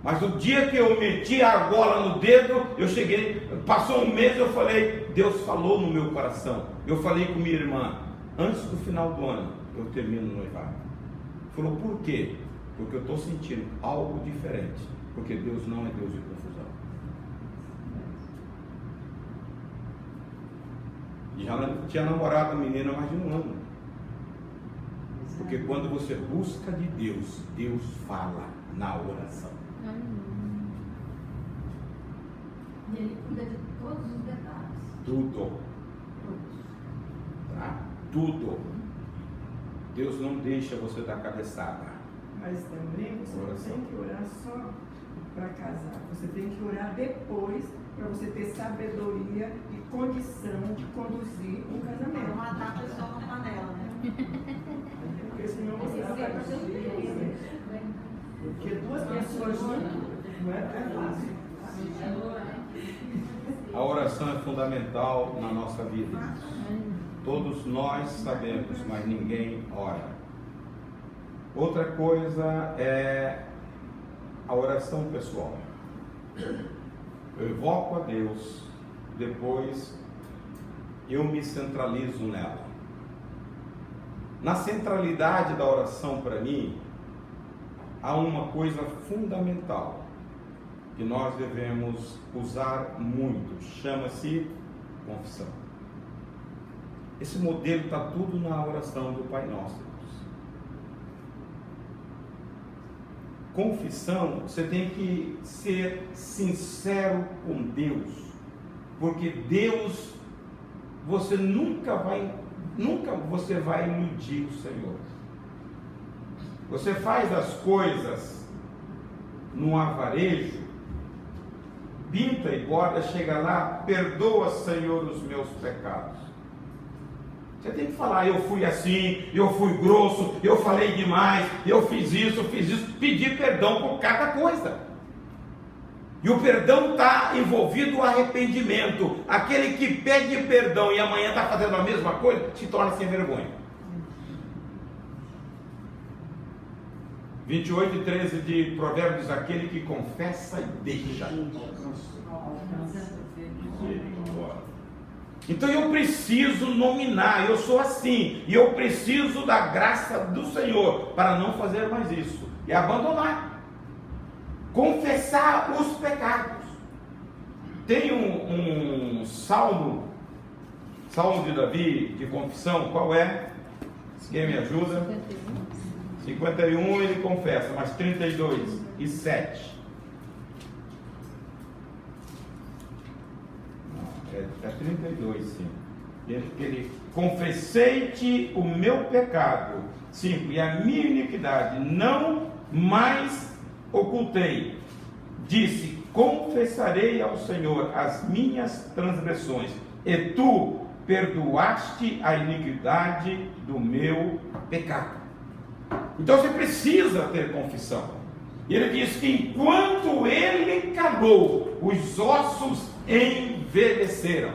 Mas o dia que eu meti a argola no dedo, eu cheguei, passou um mês, eu falei, Deus falou no meu coração. Eu falei com minha irmã, antes do final do ano, eu termino o noivado. Falou, por quê? Porque eu estou sentindo algo diferente. Porque Deus não é Deus de confusão. E já tinha namorado a menina há mais de um ano. Porque quando você busca de Deus, Deus fala na oração. E ele cuida de todos os detalhes. Tudo. Tá? Tudo. Deus não deixa você dar cabeçada. Mas também você não tem que orar só para casar. Você tem que orar depois para você ter sabedoria e condição de conduzir um casamento. Não matar a pessoa na panela, né? Porque senão você vai conduzir. Porque duas pessoas juntas não é fácil. A oração é fundamental na nossa vida. Todos nós sabemos, mas ninguém ora. Outra coisa é a oração pessoal. Eu invoco a Deus, depois eu me centralizo nela. Na centralidade da oração para mim, há uma coisa fundamental, que nós devemos usar muito, chama-se confissão. Esse modelo está tudo na oração do Pai Nosso. Confissão, você tem que ser sincero com Deus, porque Deus, você nunca você vai iludir o Senhor. Você faz as coisas no avarejo, pinta e borda, chega lá, perdoa, Senhor, os meus pecados. Você tem que falar, eu fui assim, eu fui grosso, eu falei demais, eu fiz isso, pedir perdão por cada coisa. E o perdão está envolvido o arrependimento. Aquele que pede perdão e amanhã está fazendo a mesma coisa, se torna sem vergonha. 28:13 de Provérbios diz, aquele que confessa e deixa. Então eu preciso nominar, eu sou assim, e eu preciso da graça do Senhor para não fazer mais isso, e abandonar, confessar os pecados. Tem um salmo de Davi de confissão, qual é? Quem me ajuda? 51 ele confessa, mas 32 e 7. É 32, sim. Ele confessei-te o meu pecado, 5, e a minha iniquidade não mais ocultei. Disse, confessarei ao Senhor as minhas transgressões, e tu perdoaste a iniquidade do meu pecado. Então você precisa ter confissão. E ele diz que enquanto ele calou, os ossos envelheceram.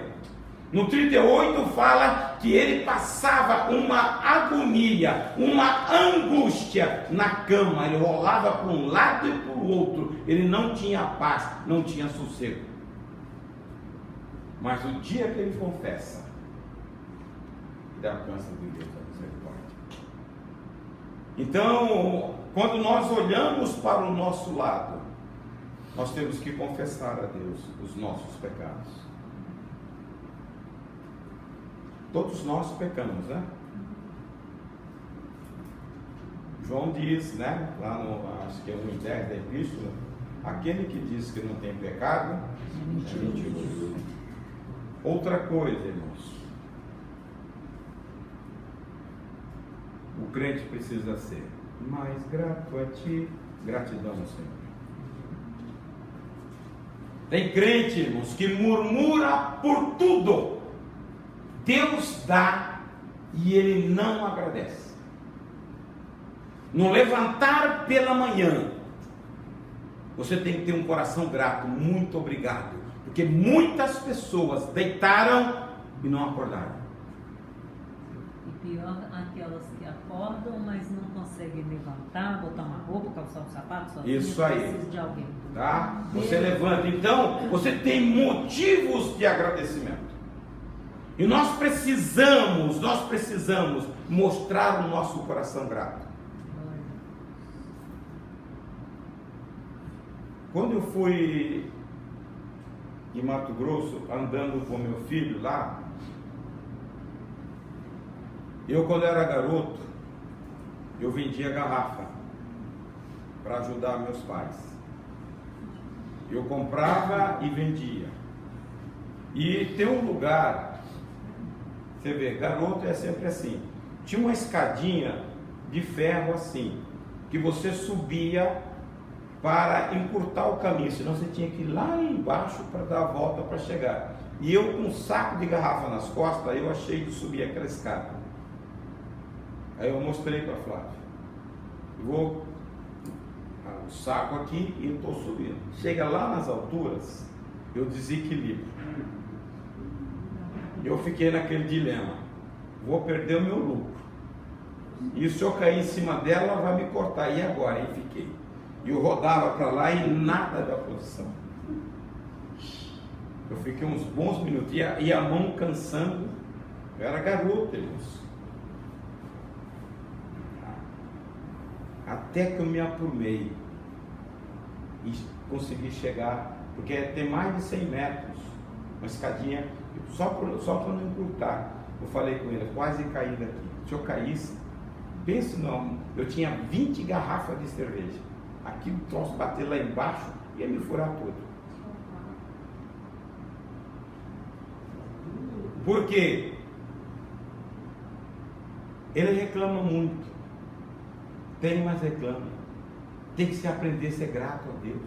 No 38 fala que ele passava uma agonia, uma angústia na cama. Ele rolava para um lado e para o outro. Ele não tinha paz, não tinha sossego. Mas o dia que ele confessa, ele alcança de Deus a misericórdia. Então, quando nós olhamos para o nosso lado, nós temos que confessar a Deus os nossos pecados. Todos nós pecamos, né? João diz, né? Lá no, acho que é 1:10 da Epístola, aquele que diz que não tem pecado, é mentiroso. Outra coisa, irmãos. O crente precisa ser mais grato a ti, gratidão ao Senhor. Tem crente, irmãos, que murmura por tudo. Deus dá e ele não agradece. No levantar pela manhã, você tem que ter um coração grato, muito obrigado, porque muitas pessoas deitaram e não acordaram. E pior, aquelas que acordam, mas não conseguem levantar, botar uma roupa, calçar um sapato, sozinho, isso aí. precisa de alguém. Tá? Você levanta, então você tem motivos de agradecimento. E nós precisamos mostrar o nosso coração grato. Quando eu fui em Mato Grosso, andando com meu filho lá, quando era garoto, eu vendia garrafa para ajudar meus pais. Eu comprava e vendia. E tem um lugar, você vê, garoto é sempre assim, tinha uma escadinha de ferro assim, que você subia para encurtar o caminho, senão você tinha que ir lá embaixo para dar a volta para chegar. E eu com um saco de garrafa nas costas, eu achei de subir aquela escada. Aí eu mostrei para Flávia, vou o saco aqui e eu estou subindo. Chega lá nas alturas, eu desequilibro. Eu fiquei naquele dilema, vou perder o meu lucro. E se eu cair em cima dela, ela vai me cortar. E agora? Aí fiquei. E eu rodava para lá e nada da posição. Eu fiquei uns bons minutos e a mão cansando. Eu era garoto, irmãos. Até que eu me aprumei. E consegui chegar, porque tem mais de 100 metros, uma escadinha, só para não encurtar. Eu falei com ele, quase caí daqui. Se eu caísse, pense não, eu tinha 20 garrafas de cerveja. Aquilo troço bater lá embaixo, ia me furar tudo. Por quê? Ele reclama muito. Tem, mas reclama. Tem que se aprender a ser grato a Deus.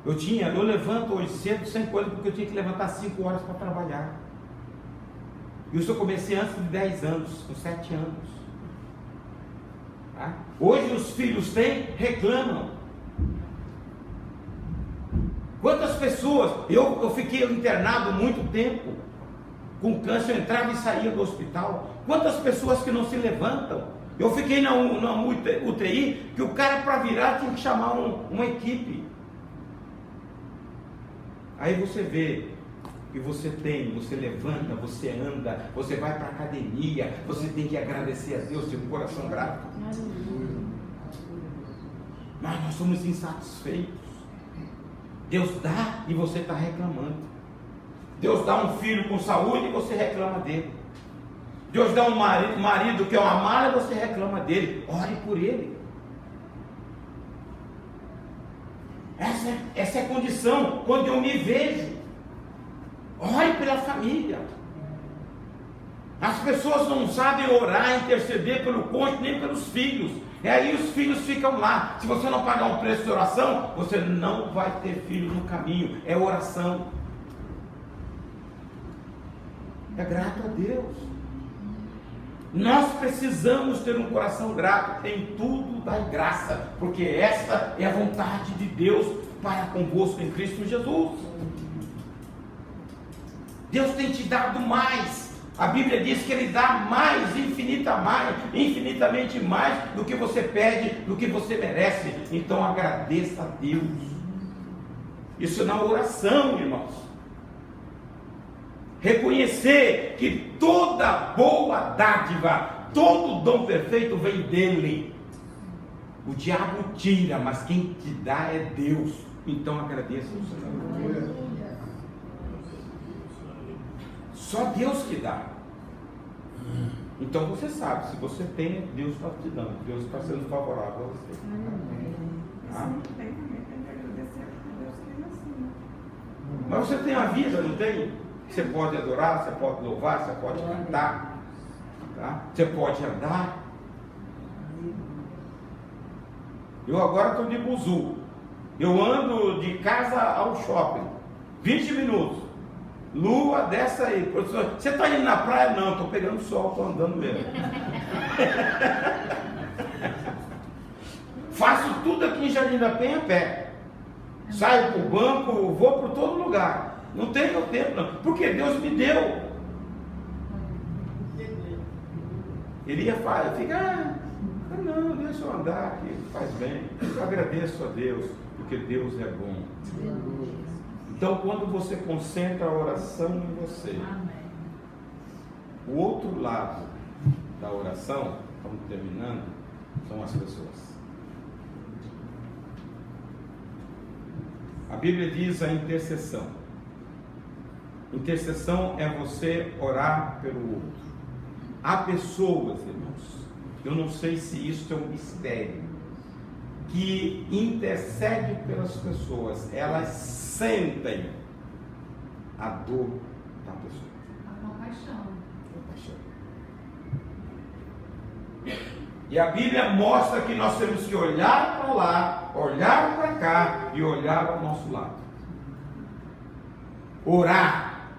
Eu levanto hoje cedo sem coisa, porque eu tinha que levantar 5 horas para trabalhar. E eu só comecei antes de 10 anos, com 7 anos. Tá? Hoje os filhos têm, reclamam. Quantas pessoas, eu fiquei internado muito tempo, com câncer, eu entrava e saía do hospital. Quantas pessoas que não se levantam? Eu fiquei na UTI, que o cara para virar tinha que chamar uma equipe. Aí você vê que você levanta, você anda, você vai para a academia, você tem que agradecer a Deus, ter um coração grato. Mas nós somos insatisfeitos. Deus dá e você está reclamando. Deus dá um filho com saúde e você reclama dele. Deus dá um marido que é uma mala e você reclama dele. Ore por ele. Essa é a condição quando eu me vejo. Ore pela família. As pessoas não sabem orar, interceder pelo cônjuge nem pelos filhos. E aí os filhos ficam lá. Se você não pagar um preço de oração, você não vai ter filho no caminho. É oração. É grato a Deus. Nós precisamos ter um coração grato. Em tudo dai graça, porque esta é a vontade de Deus para convosco em Cristo Jesus. Deus tem te dado mais. A Bíblia diz que Ele dá mais, infinitamente mais do que você pede, do que você merece. Então agradeça a Deus. Isso na oração, irmãos. Reconhecer que toda boa dádiva, todo dom perfeito vem dEle. O diabo tira, mas quem te dá é Deus. Então agradeça ao Senhor. Só Deus que dá. Então você sabe, se você tem, Deus está te dando. Deus está sendo favorável a você. Mas você tem a vida, não tem? Você pode adorar, você pode louvar, você pode cantar, tá? Você pode andar. Eu agora estou de buzu. Eu ando de casa ao shopping, 20 minutos. Lua, desce aí. Professor, você está indo na praia? Não, estou pegando sol, estou andando mesmo. Faço tudo aqui em Jardim da Penha a pé. Saio para o banco, vou para todo lugar. Não tem meu tempo, não. Porque Deus me deu. Ele ia ficar, não, deixa eu andar aqui, faz bem. Eu agradeço a Deus, porque Deus é bom. Então, quando você concentra a oração em você, o outro lado da oração, estamos terminando, são as pessoas. A Bíblia diz a intercessão. Intercessão é você orar pelo outro. Há pessoas, irmãos, eu não sei se isso é um mistério, que intercede pelas pessoas, elas sentem a dor da pessoa. A compaixão. E a Bíblia mostra que nós temos que olhar para lá, olhar para cá e olhar ao nosso lado. Orar,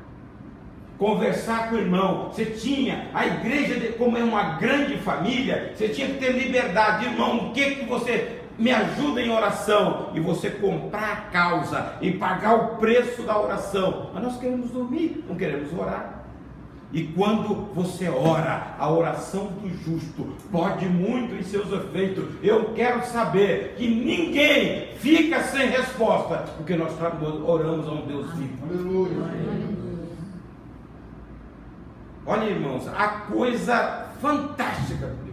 conversar com o irmão. Você tinha, a igreja, como é uma grande família, você tinha que ter liberdade. Irmão, o que você me ajuda em oração? E você comprar a causa e pagar o preço da oração. Mas nós queremos dormir, não queremos orar. E quando você ora, a oração do justo pode muito em seus efeitos. Eu quero saber que ninguém fica sem resposta, porque nós oramos a um Deus vivo. Aleluia. Olha, irmãos, a coisa fantástica de Deus.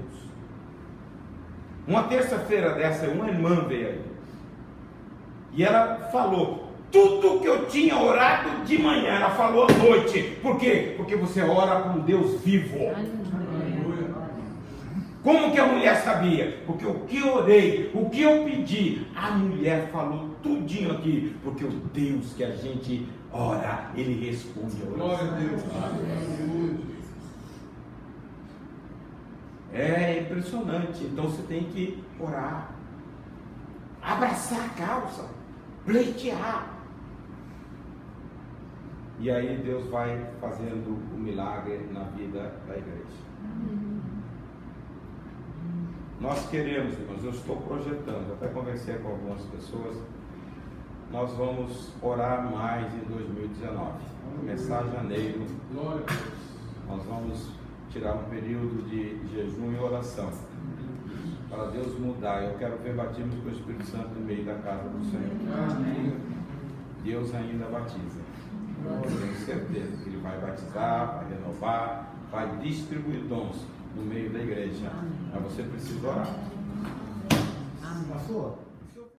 Uma terça-feira dessa, uma irmã veio aí. E ela falou tudo que eu tinha orado de manhã, ela falou à noite. Por quê? Porque você ora com Deus vivo. Como que a mulher sabia? Porque o que eu orei, o que eu pedi, a mulher falou tudinho aqui. Porque o Deus que a gente ora, Ele responde a oração. Glória a Deus. É impressionante. Então você tem que orar, abraçar a causa, pleitear. E aí Deus vai fazendo o milagre na vida da igreja. Nós queremos, irmãos, eu estou projetando, até conversei com algumas pessoas, nós vamos orar mais em 2019. Começar janeiro, Glória a Deus. nós vamos tirar um período de jejum e oração para Deus mudar. Eu quero ver batismo com o Espírito Santo no meio da casa do Senhor. Amém. Deus ainda batiza. Eu tenho certeza que Ele vai batizar, vai renovar, vai distribuir dons no meio da igreja. Mas você precisa orar. Pastor,